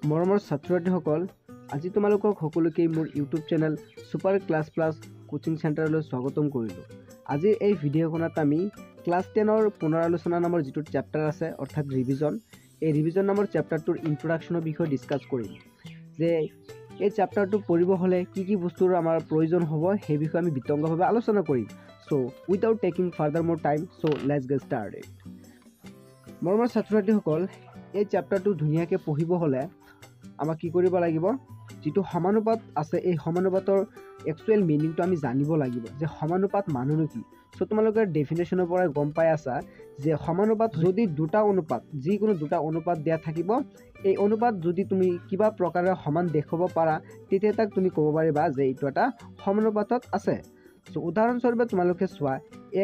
মৰমৰ ছাত্ৰ-ছাত্ৰীসকল, আজি তোমালোকক সকলোকে মোৰ YouTube channel super class plus coaching চেণ্টাৰলৈ স্বাগতম কৰিলোঁ। আজিৰ এই ভিডিঅ'খনত আমি ক্লাছ 10ৰ পুনৰালোচনা নামৰ যিটো চেপ্টাৰ আছে অৰ্থাৎ ৰিভিজন, এই ৰিভিজন নামৰ চেপ্টাৰটোৰ ইন্ট্ৰডাকশ্যনৰ বিষয়ে ডিছকাছ কৰিম। যে এই চেপ্টাৰটো পঢ়িব হ'লে কি বস্তুৰ আমাৰ প্ৰয়োজন হ'ব সেই বিষয়ে আমি বিতংভাৱে আলোচনা কৰিম। চ' উইদাউট টেকিং ফাৰ্দাৰ মোৰ time, so' let's gate started. মৰমৰ ছাত্ৰ-ছাত্ৰীসকল, এই চেপ্টাৰটো ধুনীয়াকৈ পঢ়িব হ'লে আমাক কি কৰিব লাগিব, যিটো সমানুপাত আছে এই সমানুপাতৰ একচুৱেল মিনিংটো আমি জানিব লাগিব যে সমানুপাত মানেনো কি। চ' তোমালোকে ডেফিনেশ্যনৰ পৰা গম পাই আছা যে সমানুপাত যদি দুটা অনুপাত, যিকোনো দুটা অনুপাত দিয়া থাকিব, এই অনুপাত যদি তুমি কিবা প্ৰকাৰে সমান দেখুৱাব পাৰা তেতিয়া তাক তুমি ক'ব পাৰিবা যে এইটো এটা সমানুপাতত আছে। চ' উদাহৰণস্বৰূপে তোমালোকে চোৱা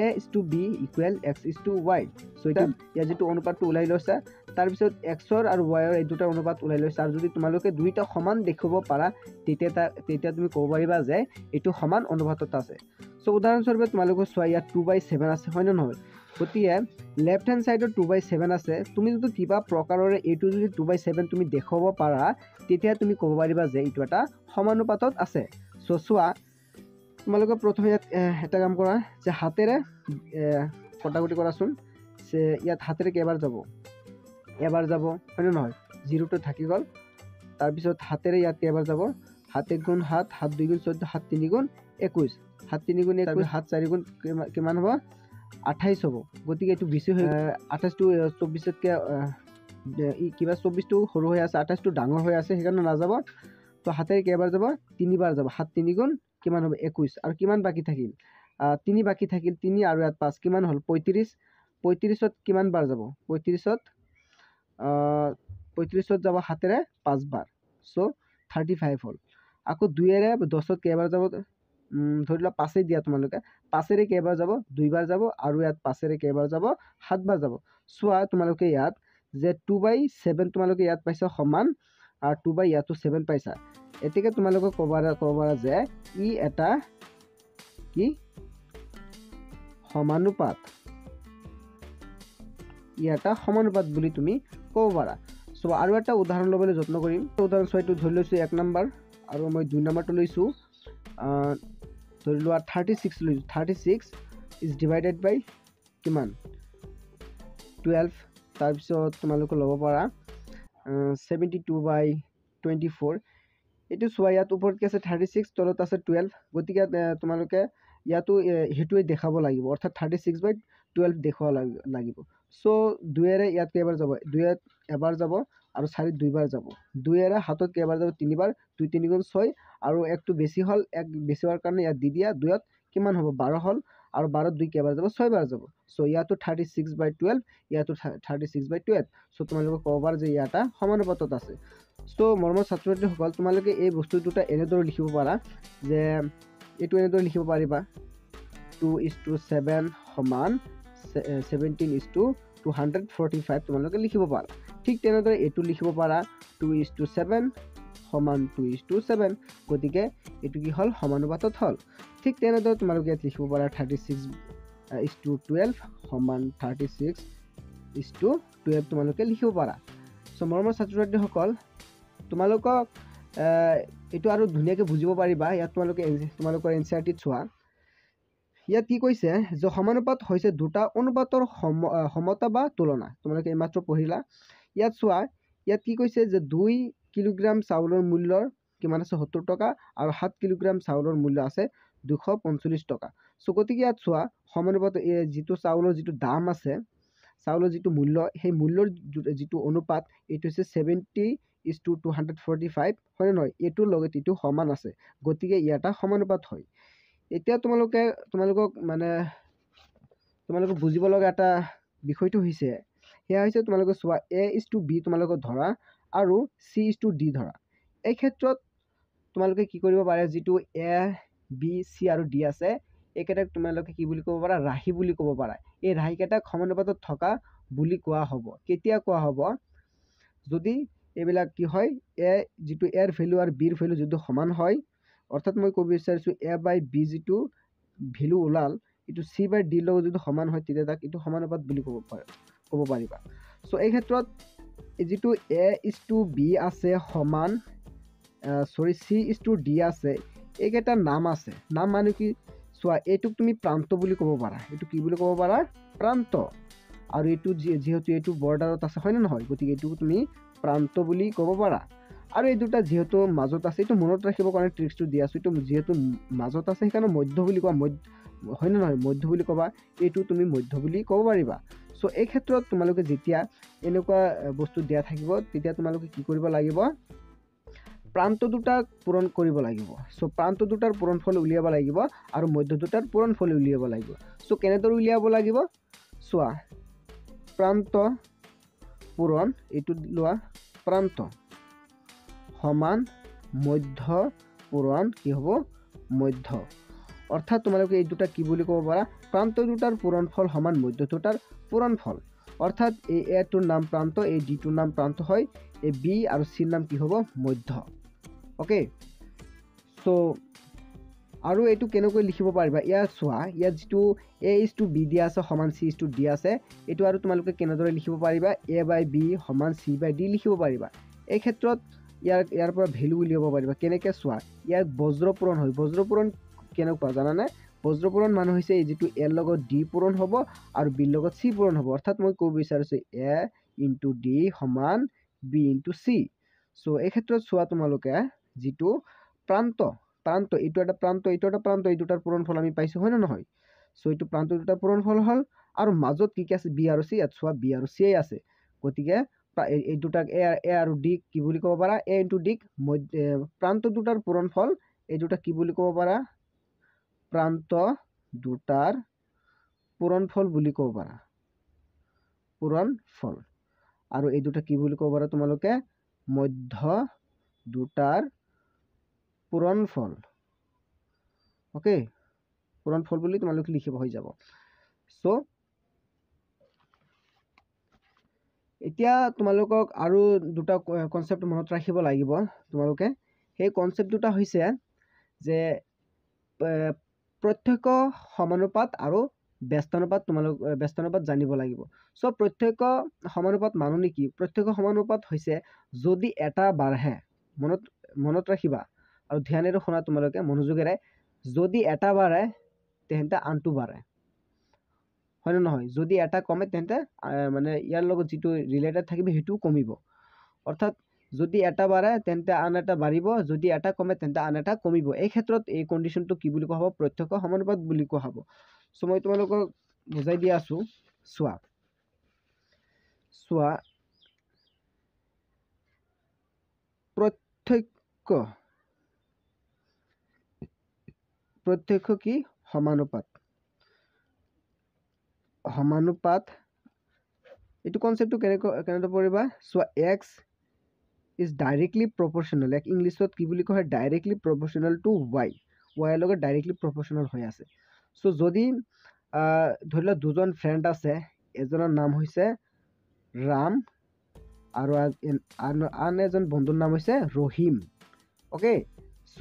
A:B = X:Y। চ' এতিয়া ইয়াৰ যিটো অনুপাতটো ওলাই লৈছে, তাৰপিছত এক্সৰ আৰু ৱাইৰ এই দুটা অনুপাত ওলাই লৈছে, আৰু যদি তোমালোকে দুইটা সমান দেখুৱাব পাৰা তেতিয়া তুমি ক'ব পাৰিবা যে এইটো সমান অনুপাতত আছে। চ' উদাহৰণস্বৰূপে তোমালোকে চোৱা ইয়াত 2/7 আছে, হয়নে নহয়? গতিকে লেফ্ট হেণ্ড ছাইডত 2/7 আছে, তুমি যদি কিবা প্ৰকাৰৰে এইটো যদি 2/7 তুমি দেখুৱাব পাৰা তেতিয়া তুমি ক'ব পাৰিবা যে এইটো এটা সমানুপাতত আছে। চ' চোৱা, তোমালোকে প্ৰথমে ইয়াত এটা কাম কৰা যে হাতেৰে কটাকটি কৰাচোন। যে ইয়াত হাতেৰে কেইবাৰ যাব, এবাৰ যাব, হয়নে নহয়? 0টো থাকি গ'ল। তাৰপিছত হাতেৰে ইয়াত কেইবাৰ যাব, 7 × 7, 7 2 × 14, 7 3 × 21, 7 3 × 21, 7 4 × কিমান হ'ব, 28 হ'ব। গতিকে এইটো বেছি হৈ 28টো 24তকৈ কিবা 24টো সৰু হৈ আছে, 28টো ডাঙৰ হৈ আছে, সেইকাৰণে নাযাব। তো হাতেৰে কেইবাৰ যাব, 3বাৰ যাব। 7 3 × কিমান হ'ব, 21। আৰু কিমান বাকী থাকিল, 3 বাকী থাকিল, 3 আৰু ইয়াত 5 কিমান হ'ল, 35। 35ত কিমান বাৰ যাব, 35ত যাব হাতেৰে 5 বাৰ। চ' 35 হ'ল। আকৌ 2ৰে 10ত কেইবাৰ যাব, ধৰি লোৱা 5 দিয়া তোমালোকে, 5ৰে কেইবাৰ যাব, 2বাৰ যাব, আৰু ইয়াত 5ৰে কেইবাৰ যাব, 7 বাৰ যাব। চোৱা তোমালোকে ইয়াত যে 2/7 তোমালোকে ইয়াত পাইছা সমান, আৰু 2/7 পাইছা। এতেকে তোমালোকে ক'ব পাৰা যে ই এটা কি সমানুপাত, ই এটা সমানুপাত বুলি তুমি ক'ব পাৰা। চ' আৰু এটা উদাহৰণ ল'বলৈ যত্ন কৰিম। উদাহৰণ চোৱাটো ধৰি লৈছোঁ 1 নম্বৰ, আৰু মই 2 নম্বৰটো লৈছোঁ। ধৰি লোৱা 36 লৈছোঁ। 36 ইজ ডিভাইডেড বাই কিমান, 12। তাৰপিছত তোমালোকে ল'ব পাৰা 72/24। এইটো চোৱা, ইয়াত ওপৰত কি আছে 36, তলত আছে 12। গতিকে তোমালোকে ইয়াতো সেইটোৱে দেখাব লাগিব, অৰ্থাৎ 36/12 দেখুৱাব লাগিব। চ' 2ৰে ইয়াত কেইবাৰ যাব, 2ত এবাৰ যাব, আৰু 4ত 2বাৰ যাব। 2ৰে 7ত কেইবাৰ যাব, 3বাৰ, 2 3 × 6, আৰু 1টো বেছি হ'ল, 1 বেছি হোৱাৰ কাৰণে ইয়াত দি দিয়া। 2ত কিমান হ'ব, 12 হ'ল, আৰু 12ত 2 কেইবাৰ যাব, 6বাৰ যাব। চ' ইয়াতো 36/12, ইয়াতো 36/12। চ' তোমালোকে ক'ব পাৰা যে ইয়াত এটা সমানুপাতত আছে। চ' মৰমৰ ছাত্ৰ-ছাত্ৰীসকল, তোমালোকে এই বস্তু দুটা এনেদৰে লিখিব পাৰা যে এইটো এনেদৰে লিখিব পাৰিবা, 2:7 সমান 17:245 তোমালোকে লিখিব পাৰা। ঠিক তেনেদৰে এইটো লিখিব পাৰা, 2:7 সমান 2:7। গতিকে এইটো কি হ'ল, সমানুপাতত হ'ল। ঠিক তেনেদৰে তোমালোকে ইয়াত লিখিব পাৰা 36:12 সমান 36:12 তোমালোকে লিখিব পাৰা। চ' মৰমৰ ছাত্ৰ-ছাত্ৰীসকল, তোমালোকক এইটো আৰু ধুনীয়াকৈ বুজিব পাৰিবা। ইয়াত তোমালোকৰ NCERT-ত চোৱা, ইয়াত কি কৈছে যে সমানুপাত হৈছে দুটা অনুপাতৰ সমতা বা তুলনা। তোমালোকে এইমাত্ৰ পঢ়িলা। ইয়াত চোৱা, ইয়াত কি কৈছে যে 2 কিলোগ্ৰাম চাউলৰ মূল্য কিমান আছে, 70 টকা, আৰু 7 কিলোগ্ৰাম চাউলৰ মূল্য আছে 245 টকা। চ' গতিকে ইয়াত চোৱা, সমানুপাত যিটো চাউলৰ যিটো দাম আছে, চাউলৰ যিটো মূল্য, সেই মূল্যৰ যিটো অনুপাত এইটো হৈছে 70:245, হয়নে নহয়? এইটোৰ লগত এইটো সমান আছে, গতিকে ই এটা সমানুপাত হয়। এতিয়া তোমালোকক বুজিব লগা এটা বিষয়টো হৈছে, সেয়া হৈছে তোমালোকে চোৱা A:B তোমালোকে ধৰা, আৰু C:D ধৰা। এই ক্ষেত্ৰত তোমালোকে কি কৰিব পাৰে, যিটো A, B, C আৰু D আছে, এইকেইটাক তোমালোকে কি বুলি ক'ব পাৰা, ৰাশি বুলি ক'ব পাৰা। এই ৰাশিকেইটাক সমানুপাতত থকা বুলি কোৱা হ'ব। কেতিয়া কোৱা হ'ব, যদি এইবিলাক কি হয়, যিটো এৰ ভেলু আৰু বিৰ ভেলু যিটো সমান হয়, অৰ্থাৎ মই ক'ব বিচাৰিছোঁ A/B যিটো ভেলু ওলাল, এইটো C/D লগত যদি সমান হয় তেতিয়া তাক এইটো সমানুপাত বুলি ক'ব পাৰিবা। চ' এই ক্ষেত্ৰত যিটো A:B আছে সমান C:D আছে, এইকেইটা নাম আছে। নাম মানে কি চোৱা, এইটোক তুমি প্ৰান্ত বুলি ক'ব পাৰা। এইটো কি বুলি ক'ব পাৰা? প্ৰান্ত। আৰু এইটো যিহেতু এইটো বৰ্ডাৰত আছে, হয়নে নহয়? গতিকে এইটো তুমি প্ৰান্ত বুলি ক'ব পাৰা। আৰু এই দুটা যিহেতু মাজত আছে, এইটো মনত ৰাখিবৰ কাৰণে ট্ৰিক্সটো দি আছোঁ। এইটো যিহেতু মাজত আছে সেইকাৰণে মধ্য বুলি কোৱা, হয়নে নহয়? মধ্য বুলি ক'বা, এইটো তুমি মধ্য বুলি ক'ব পাৰিবা। চ' এই ক্ষেত্ৰত তোমালোকে যেতিয়া এনেকুৱা বস্তু দিয়া থাকিব, তেতিয়া তোমালোকে কি কৰিব লাগিব? প্ৰান্ত দুটাক পূৰণ কৰিব লাগিব। চ' প্ৰান্ত দুটাৰ পূৰণফল উলিয়াব লাগিব আৰু মধ্য দুটাৰ পূৰণফল উলিয়াব লাগিব। চ' কেনেদৰে উলিয়াব লাগিব? চোৱা, প্ৰান্ত পূৰণ, এইটো লোৱা প্ৰান্ত সমান মধ্য পূৰণ কি হ'ব? মধ্য। অৰ্থাৎ তোমালোকে এই দুটা কি বুলি ক'ব পাৰা? প্ৰান্ত দুটাৰ পূৰণফল সমান মধ্য দুটাৰ পূৰণফল। অৰ্থাৎ এই এটোৰ নাম প্ৰান্ত, এই ডিটোৰ নাম প্ৰান্ত হয়, এই বি আৰু চিৰ নাম কি হ'ব? মধ্য। অ'কে, চ' আৰু এইটো কেনেকৈ লিখিব পাৰিবা? ইয়াত চোৱা, ইয়াত যিটো A:B দিয়া আছে সমান C:D আছে, এইটো আৰু তোমালোকে কেনেদৰে লিখিব পাৰিবা? A/B সমান C/D লিখিব পাৰিবা। এই ক্ষেত্ৰত ইয়াৰ পৰা ভেলু উলিয়াব পাৰিবা। কেনেকৈ চোৱা, ইয়াত বজ্ৰপূৰণ হয়। বজ্ৰপূৰণ কেনেকুৱা জানানে? বজ্ৰপূৰণ মানে হৈছে এই যিটো এৰ লগত D পূৰণ হ'ব আৰু বিৰ লগত C পূৰণ হ'ব। অৰ্থাৎ মই ক'ব বিচাৰিছোঁ A:D সমান B:C। চ' এই ক্ষেত্ৰত চোৱা, তোমালোকে যিটো প্ৰান্ত, এইটো এটা প্ৰান্ত, এইটো এটা প্ৰান্ত, এই দুটাৰ পূৰণফল আমি পাইছোঁ, হয় নে নহয়? চ' এইটো প্ৰান্ত দুটাৰ পূৰণফল হ'ল। আৰু মাজত কি কি আছে? B আৰু C। ইয়াত চোৱা B আৰু C আছে। গতিকে এই দুটাক A আৰু D কি বুলি ক'ব পাৰা? A:D প্ৰান্ত দুটাৰ পূৰণফল, এই দুটা কি বুলি ক'ব পাৰা? প্ৰান্ত দুটাৰ পূৰণফল বুলি ক'ব পাৰা। পূৰণফল। আৰু এই দুটা কি বুলি ক'ব পাৰা তোমালোকে? মধ্য দুটাৰ পূৰণফল। অ'কে, পূৰণফল বুলি তোমালোকে লিখিব হৈ যাব। চ' এতিয়া তোমালোকক আৰু দুটা কনচেপ্ট মনত ৰাখিব লাগিব তোমালোকে। সেই কনচেপ্ট দুটা হৈছে যে প্ৰত্যক্ষ সমানুপাত আৰু ব্যস্তানুপাত। ব্যস্তানুপাত জানিব লাগিব। চ' প্ৰত্যক্ষ সমানুপাত মানে কি? প্ৰত্যক্ষ সমানুপাত হৈছে যদি এটা বাঢ়ে, মনত ৰাখিবা আৰু ধ্যানেৰে শুনা তোমালোকে মনোযোগেৰে। যদি এটা বাঢ়ে তেন্তে আনটো বাঢ়ে, হয় নে নহয়? যদি এটা কমে তেন্তে মানে ইয়াৰ লগত যিটো ৰিলেটেড থাকিব সেইটোও কমিব। অৰ্থাৎ যদি এটা বাঢ়ে তেন্তে আন এটা বাঢ়িব, যদি এটা কমে তেন্তে আন এটা কমিব। এই ক্ষেত্ৰত এই কণ্ডিশ্যনটো কি বুলি কোৱা হ'ব? প্ৰত্যক্ষ সমানুপাত বুলি কোৱা হ'ব। চ' মই তোমালোকক বুজাই দি আছোঁ। চোৱা, প্ৰত্যক্ষ কি? সমানুপাত। এইটো কনচেপ্টটো কেনেদৰে পৰিবা? চোৱা, X ইজ ডাইৰেক্টলি প্ৰপৰ্চনেল। এক ইংলিছত কি বুলি কোৱা হয়? Directly proportional to Y। ৰ লগত ডাইৰেক্টলি প্ৰপৰ্চনেল হৈ আছে। চ' যদি ধৰি লোৱা দুজন ফ্ৰেণ্ড আছে, এজনৰ নাম হৈছে ৰাম আৰু আন এজন বন্ধুৰ নাম হৈছে ৰহিম। অ'কে, চ'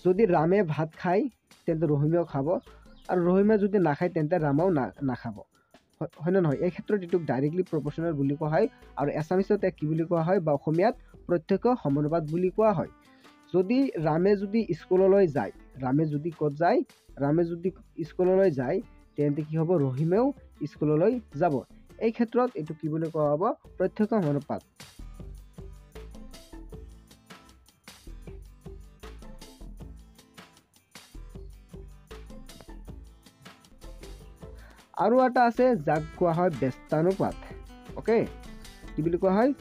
যদি ৰামে ভাত খায় তেন্তে ৰহিমেও খাব, আৰু ৰহিমে যদি নাখায় তেন্তে ৰামেও নাখাব, হয় নে নহয়? এই ক্ষেত্ৰত এইটোক ডাইৰেক্টলি প্ৰপৰ্চনেল বুলি কোৱা হয়। আৰু এছামিছত কি বুলি কোৱা হয় বা অসমীয়াত প্ৰত্যক্ষ সমানুপাত বুলি কোৱা হয়। যদি ৰামে যদি স্কুললৈ যায়, ৰামে যদি ক'ত যায়? ৰামে যদি স্কুললৈ যায় তেন্তে কি হ'ব? ৰহিমেও স্কুললৈ যাব। এই ক্ষেত্ৰত এইটো কি বুলি কোৱা হ'ব? প্ৰত্যক্ষ সমানুপাত। আৰু এটা আছে যাক কোৱা হয় ব্যস্তানুপাত। অ'কে, কি বুলি কোৱা হয়?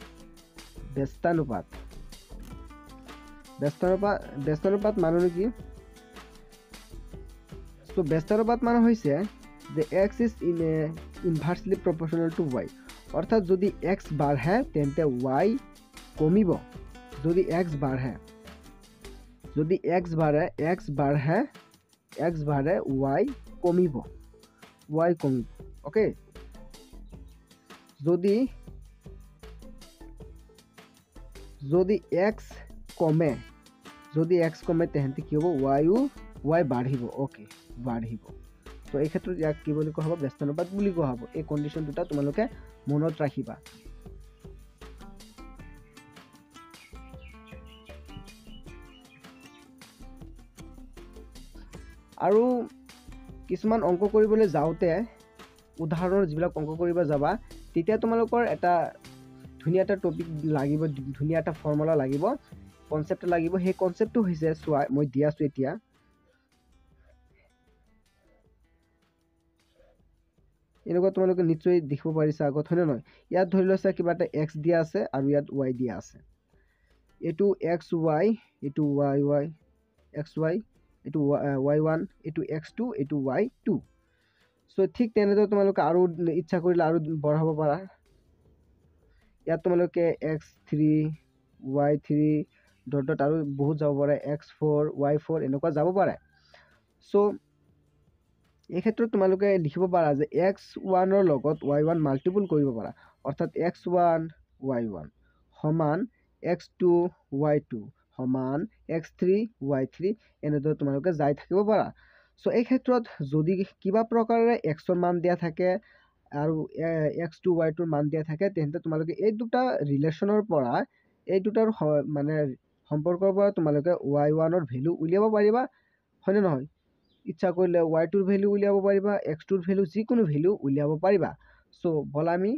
ব্যস্তানুপাত। ব্যস্তানুপাত মানে কি? চ' ব্যস্তানুপাত মানে হৈছে যে X is inversely proportional to Y। অৰ্থাৎ যদি X বাঢ়ে তেন্তে Y কমিব। যদি X বাঢ়ে Y কমিব। অ'কে, যদি X কমে তেন্তে কি হ'ব? Y বাঢ়িব। অ'কে, বাঢ়িব। চ' এই ক্ষেত্ৰত ইয়াক কি বুলি কোৱা হ'ব? ব্যস্তানুপাত বুলি কোৱা হ'ব। এই কণ্ডিশ্যন দুটা তোমালোকে মনত ৰাখিবা। আৰু কিছুমান অংক কৰিবলৈ যাওঁতে উদাহৰণৰ যিবিলাক অংক কৰিব যাবা তেতিয়া তোমালোকৰ এটা ধুনীয়া এটা টপিক লাগিব, ধুনীয়া এটা ফৰ্মুলা লাগিব, কনচেপ্ট লাগিব। সেই কনচেপ্টটো হৈছে চোৱা, মই দি আছোঁ এতিয়া। এনেকুৱা তোমালোকে নিশ্চয় দেখিব পাৰিছা আগত, হয়নে নহয়? ইয়াত ধৰি লৈছা কিবা এটা এক্স দিয়া আছে আৰু ইয়াত ৱাই দিয়া আছে। এইটো এক্স ৱাই, এইটো ৱাই ৱাই, এক্স ৱাই, এইটো ৱাই ওৱান, এইটো এক্স টু, এইটো ৱাই টু। চ' ঠিক তেনেদৰে তোমালোকে আৰু ইচ্ছা কৰিলে আৰু বঢ়াব পাৰা। ইয়াত তোমালোকে x three, Y three, dot আৰু বহুত যাব পাৰে, এক্স ফ'ৰ, ৱাই ফ'ৰ, এনেকুৱা যাব পাৰে। চ' এই ক্ষেত্ৰত তোমালোকে লিখিব পাৰা যে এক্স ওৱানৰ লগত ৱাই ওৱান মাল্টিপুল কৰিব পাৰা, অৰ্থাৎ এক্স ওৱান ৱাই ওৱান সমান এক্স টু ৱাই টু সমান এক্স থ্ৰী ৱাই থ্ৰী, এনেদৰে তোমালোকে যাই থাকিব পাৰা। চ' এই ক্ষেত্ৰত যদি কিবা প্ৰকাৰে এক্সৰ মান দিয়া থাকে আৰু এক্স টু ৱাই টুৰ মান দিয়া থাকে, তেন্তে তোমালোকে এই দুটা ৰিলেশ্যনৰ পৰা, এই দুটাৰ মানে সম্পৰ্কৰ পৰা তোমালোকে ৱাই ওৱানৰ ভেলু উলিয়াব পাৰিবা, হয়নে নহয়? ইচ্ছা কৰিলে ৱাই টুৰ ভেলু উলিয়াব পাৰিবা, এক্স টুৰ ভেলু, যিকোনো ভেলু উলিয়াব পাৰিবা। চ' ব'লা আমি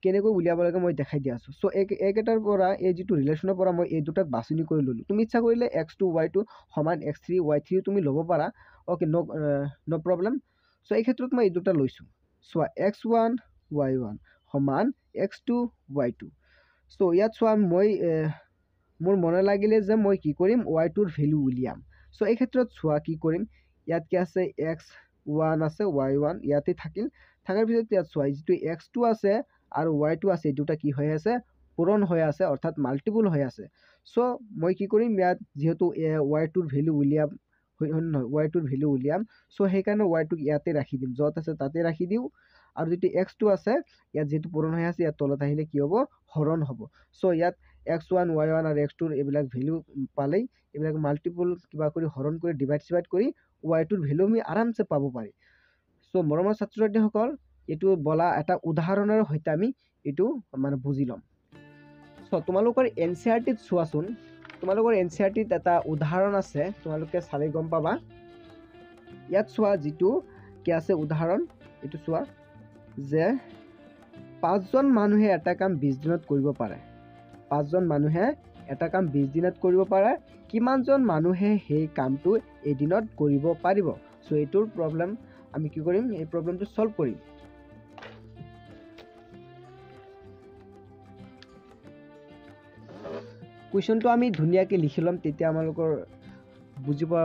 কেনেকৈ উলিয়াব লাগে মই দেখাই দি আছোঁ। চ' এইকেইটাৰ পৰা, এই যিটো ৰিলেশ্যনৰ পৰা মই এই দুটাক বাছনি কৰি ল'লোঁ। তুমি ইচ্ছা কৰিলে এক্স টু ৱাই টু সমান এক্স থ্ৰী ৱাই থ্ৰী তুমি ল'ব পাৰা, অ'কে, ন' প্ৰব্লেম। চ' এই ক্ষেত্ৰত মই এই দুটা লৈছোঁ। চোৱা, এক্স ওৱান ৱাই ওৱান সমান এক্স টু ৱাই টু। চ' ইয়াত চোৱা, মোৰ মনে লাগিলে যে মই কি কৰিম, ৱাই টুৰ ভেলু উলিয়াম। চ' এই ক্ষেত্ৰত চোৱা কি কৰিম, ইয়াত কি আছে, এক্স ওৱান আছে, ৱাই ওৱান ইয়াতে থাকিল। থকাৰ পিছত ইয়াত চোৱা, যিটো এক্স টু আছে আৰু ৱাই টু আছে, এই দুটা কি হৈ আছে, পূৰণ হৈ আছে, অৰ্থাৎ মাল্টিপুল হৈ আছে। চ' মই কি কৰিম, ইয়াত যিহেতু ৱাই টুৰ ভেলু উলিয়াম, নহয়, ৱাই টুৰ ভেলু উলিয়াম, চ' সেইকাৰণে ৱাই টুক ইয়াতে ৰাখি দিম, য'ত আছে তাতে ৰাখি দিওঁ। আৰু যিটো এক্স টু আছে, ইয়াত যিহেতু পূৰণ হৈ আছে, ইয়াত তলত আহিলে কি হ'ব, হৰণ হ'ব। চ' ইয়াত এক্স ওৱান ৱাই ওৱান আৰু এক্স টুৰ এইবিলাক ভেলু পালেই, এইবিলাক মাল্টিপুল কিবা কৰি হৰণ কৰি ডিভাইড কৰি ৱাই টুৰ ভেলু আমি আৰামছে পাব পাৰি। চ' মৰমৰ ছাত্ৰ ছাত্ৰীসকল, এইটো বলা এটা উদাহৰণৰ সৈতে আমি এইটো মানে বুজি ল'ম। চ' তোমালোকৰ NCERT-ত চোৱাচোন, তোমালোকৰ NCERT-ত এটা উদাহৰণ আছে, তোমালোকে চালে গম পাবা। ইয়াত চোৱা, যিটো কি আছে উদাহৰণ, এইটো চোৱা যে 5জন মানুহে এটা কাম 20 দিনত কৰিব পাৰে। 5জন মানুহে এটা কাম 20 দিনত কৰিব পাৰে। কিমানজন মানুহে সেই কামটো এদিনত কৰিব পাৰিব? চ' এইটোৰ প্ৰব্লেম আমি কি কৰিম, এই প্ৰব্লেমটো সলভ কৰিম। কুৱেশ্যনটো আমি ধুনীয়াকৈ লিখি ল'ম, তেতিয়া আমালোকৰ বুজি পোৱাৰ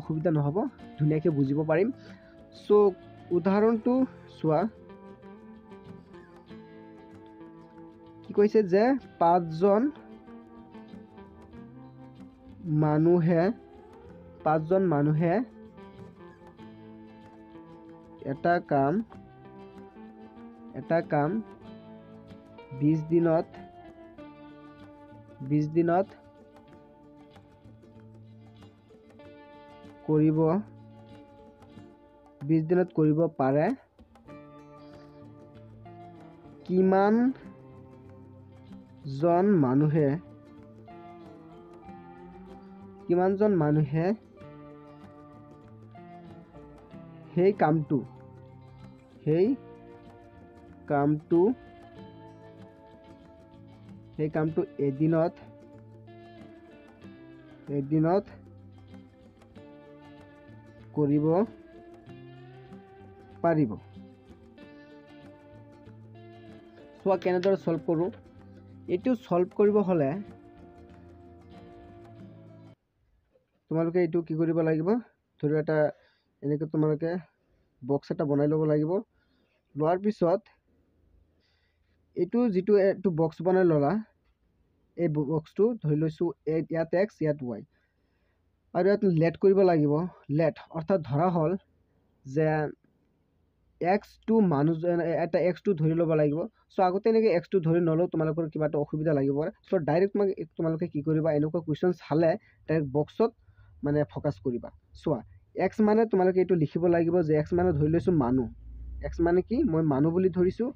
অসুবিধা নহ'ব, ধুনীয়াকৈ বুজিব পাৰিম। চ' উদাহৰণটো চোৱা, কি কৈছে যে 5জন মানুহে এটা কাম 20 দিনত কৰিব পাৰে। কিমানজন মানুহে সেই কামটো এদিনত কৰিব পাৰিব? চোৱা কেনেদৰে সলভ কৰোঁ। এইটো সলভ কৰিব হ'লে তোমালোকে এইটো কি কৰিব লাগিব, ধৰি এটা এনেকৈ তোমালোকে বক্স এটা বনাই ল'ব লাগিব। লোৱাৰ পিছত এইটো এইটো বক্স বনাই ল'লা, এই বক্সটো ধৰি লৈছোঁ, ইয়াত এক্স ইয়াত ৱাই, আৰু ইয়াত লেট কৰিব লাগিব। লেট অৰ্থাৎ ধৰা হ'ল যে এক্সটো এটা এক্সটো ধৰি ল'ব লাগিব। চ' আগতে এনেকৈ এক্সটো ধৰি নলওঁ, তোমালোকৰ কিবা এটা অসুবিধা লাগিব পাৰে। চ' ডাইৰেক্ট তোমালোকে কি কৰিবা, এনেকুৱা কুৱেশ্যন চালে ডাইৰেক্ট বক্সত মানে ফ'কাছ কৰিবা। চোৱা, এক্স মানে তোমালোকে এইটো লিখিব লাগিব যে এক্স মানে ধৰি লৈছোঁ মানুহ, এক্স মানে কি, মই মানুহ বুলি ধৰিছোঁ,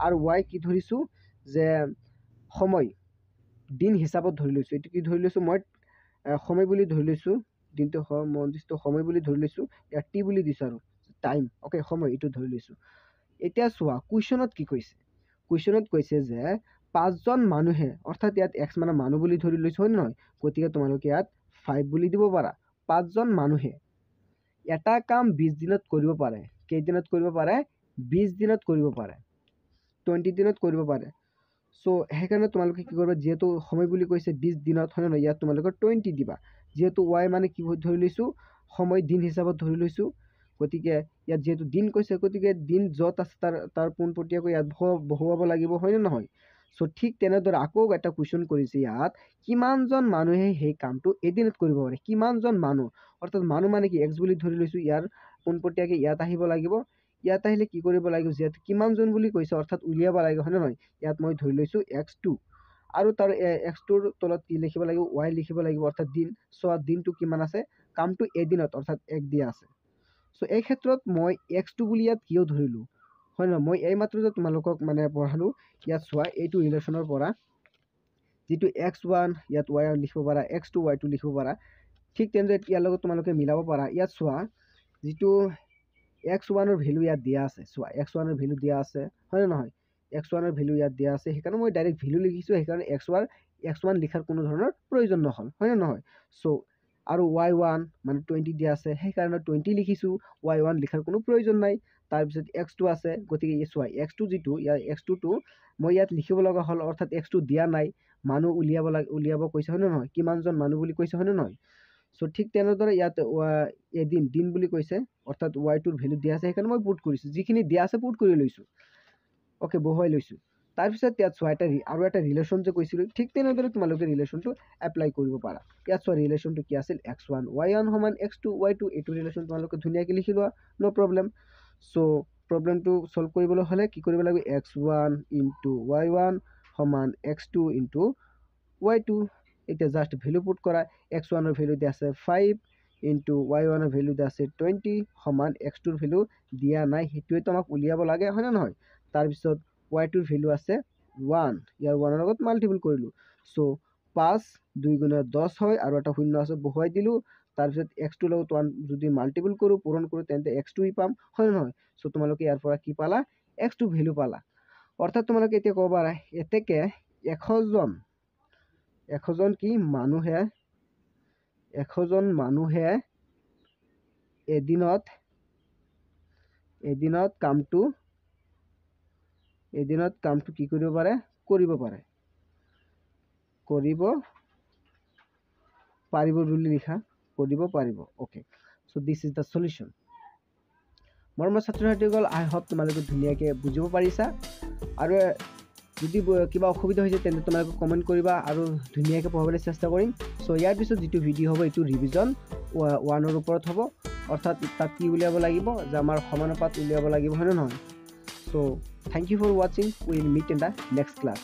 আৰু ৱাই কি ধৰিছোঁ যে সময়, দিন হিচাপত ধৰি লৈছোঁ। এইটো কি ধৰি লৈছোঁ, মই সময় বুলি ধৰি লৈছোঁ। দিনটো নিৰ্দিষ্ট সময় বুলি ধৰি লৈছোঁ, ইয়াত টি বুলি দিছোঁ আৰু টাইম, অ'কে, সময় এইটো ধৰি লৈছোঁ। এতিয়া চোৱা কুৱেশ্যনত কি কৈছে। কুৱেশ্যনত কৈছে যে 5জন মানুহে, অৰ্থাৎ ইয়াত এক্স মানে মানুহ বুলি ধৰি লৈছোঁ, হয় নে নহয়? গতিকে তোমালোকে ইয়াত 5 বুলি দিব পাৰা। 5জন মানুহে এটা কাম 20 দিনত কৰিব পাৰে। কেইদিনত কৰিব পাৰে? 20 দিনত কৰিব পাৰে, 20 দিনত কৰিব পাৰে। চ' সেইকাৰণে তোমালোকে কি কৰিবা, যিহেতু সময় বুলি কৈছে 20 দিনত, হয় নে নহয়? ইয়াত তোমালোকে 20 দিবা। যিহেতু ৱাই মানে কি ধৰি লৈছোঁ, সময় দিন হিচাপত ধৰি লৈছোঁ। গতিকে ইয়াত যিহেতু দিন কৈছে, গতিকে দিন য'ত আছে তাৰ পোনপটীয়াকৈ ইয়াত বহুৱাব লাগিব, হয় নে নহয়? চ' ঠিক তেনেদৰে আকৌ এটা কুৱেশ্যন কৰিছে ইয়াত, কিমানজন মানুহে সেই কামটো এদিনত কৰিব পাৰে? কিমানজন মানুহ, অৰ্থাৎ মানুহ মানে কি এক্স বুলি ধৰি লৈছোঁ, ইয়াৰ পোনপটীয়াকৈ ইয়াত আহিব লাগিব। ইয়াত আহিলে কি কৰিব লাগিব, যিহেতু কিমানজন বুলি কৈছে অৰ্থাৎ উলিয়াব লাগিব, হয় নে নহয়? ইয়াত মই ধৰি লৈছোঁ x2, আৰু তাৰ x2ৰ তলত কি লিখিব লাগিব, y লিখিব লাগিব, অৰ্থাৎ দিন। চোৱা দিনটো কিমান আছে, কামটো এদিনত, অৰ্থাৎ 1 দিয়া আছে। চ' এই ক্ষেত্ৰত মই x2 বুলি ইয়াত কিয় ধৰিলোঁ, হয় নহয়? মই এইমাত্ৰ যে তোমালোকক মানে পঢ়ালোঁ, ইয়াত চোৱা এইটো ৰিলেশ্যনৰ পৰা যিটো x1 ইয়াত y লিখিব পাৰা, x2 y2 লিখিব পাৰা। ঠিক তেনেদৰে ইয়াৰ লগত তোমালোকে মিলাব পাৰা। ইয়াত চোৱা যিটো x1ৰ ভেলু ইয়াত দিয়া আছে, চোৱা x1ৰ ভেলু দিয়া আছে, হয় নে নহয়? x1ৰ ভেলু ইয়াত দিয়া আছে, সেইকাৰণে মই ডাইৰেক্ট ভেলু লিখিছোঁ। সেইকাৰণে x1 লিখাৰ কোনো ধৰণৰ প্ৰয়োজন নহ'ল, হয় নে নহয়? চ' আৰু y1 মানে 20 দিয়া আছে, সেইকাৰণে 20 লিখিছোঁ। y1 লিখাৰ কোনো প্ৰয়োজন নাই। তাৰপিছত x2 আছে, গতিকে চোৱা x2 যিটো ইয়াৰ x2টো মই ইয়াত লিখিব লগা হ'ল, অৰ্থাৎ x2 দিয়া নাই, মানুহ উলিয়াব কৈছে, হয় নে নহয়? কিমানজন মানুহ বুলি কৈছে, হয় নে নহয়? চ' ঠিক তেনেদৰে ইয়াত দিন বুলি কৈছে, অৰ্থাৎ y2ৰ ভেলু দিয়া আছে, সেইকাৰণে মই পুট কৰিছোঁ। যিখিনি দিয়া আছে পুট কৰি লৈছোঁ, অ'কে, বহুৱাই লৈছোঁ। তাৰপিছত ইয়াত চোৱা আৰু এটা ৰিলেশ্যন যে কৈছিলোঁ, ঠিক তেনেদৰে তোমালোকে ৰিলেশ্যনটো এপ্লাই কৰিব পাৰা। ইয়াত চোৱা ৰিলেশ্যনটো কি আছিল, x1 y1 সমান x2 y2, এইটো ৰিলেশ্যন তোমালোকে ধুনীয়াকৈ লিখি লোৱা, ন' প্ৰব্লেম। চ' প্ৰব্লেমটো ছল্ভ কৰিবলৈ হ'লে কি কৰিব লাগিব, x1 ইনটু y1 সমান x2 ইনটু y2। এতিয়া জাষ্ট ভেলু পুট কৰা, x1ৰ ভেলু দিয়া আছে 5 ইনটু y1ৰ ভেলু দিয়া আছে 20 সমান x2ৰ ভেলু দিয়া নাই, সেইটোৱেতো আমাক উলিয়াব লাগে, হয় নে নহয়? তাৰপিছত y2ৰ ভেলু আছে 1, ইয়াৰ 1ৰ লগত মাল্টিপুল কৰিলোঁ। চ' 5 2 গুণে 10 হয়, আৰু এটা শূন্য আছে, বহুৱাই দিলোঁ। তাৰপিছত x2ৰ লগত 1 যদি মাল্টিপুল কৰোঁ, পূৰণ কৰোঁ, তেন্তে x2 পাম, হয় নে নহয়? চ' তোমালোকে ইয়াৰ পৰা কি পালা, x2 ভেলু পালা। অৰ্থাৎ তোমালোকে এতিয়া ক'ব পাৰা, এতেকে 100জন কি মানুহে, 100জন মানুহে এদিনত কামটো কি কৰিব পাৰে, কৰিব পাৰিব বুলি লিখা, কৰিব পাৰিব, okay. So' this is the solution. মৰমৰ ছাত্ৰ ছাত্ৰীসকল, আই হোপ তোমালোকে ধুনীয়াকৈ বুজিব পাৰিছা। আৰু যদি কিবা অসুবিধা হৈছে তেন্তে তোমালোকে কমেণ্ট কৰিবা, আৰু ধুনীয়াকৈ পঢ়াবলৈ চেষ্টা কৰিম। চ' ইয়াৰ পিছত যিটো ভিডিঅ' হ'ব, এইটো ৰিভিজন 1ৰ ওপৰত হ'ব, অৰ্থাৎ তাত কি উলিয়াব লাগিব, যে আমাৰ সমানুপাত উলিয়াব লাগিব, হয় নে নহয়? চ' থেংক ইউ ফৰ ৱাচিং, will meet in the next class.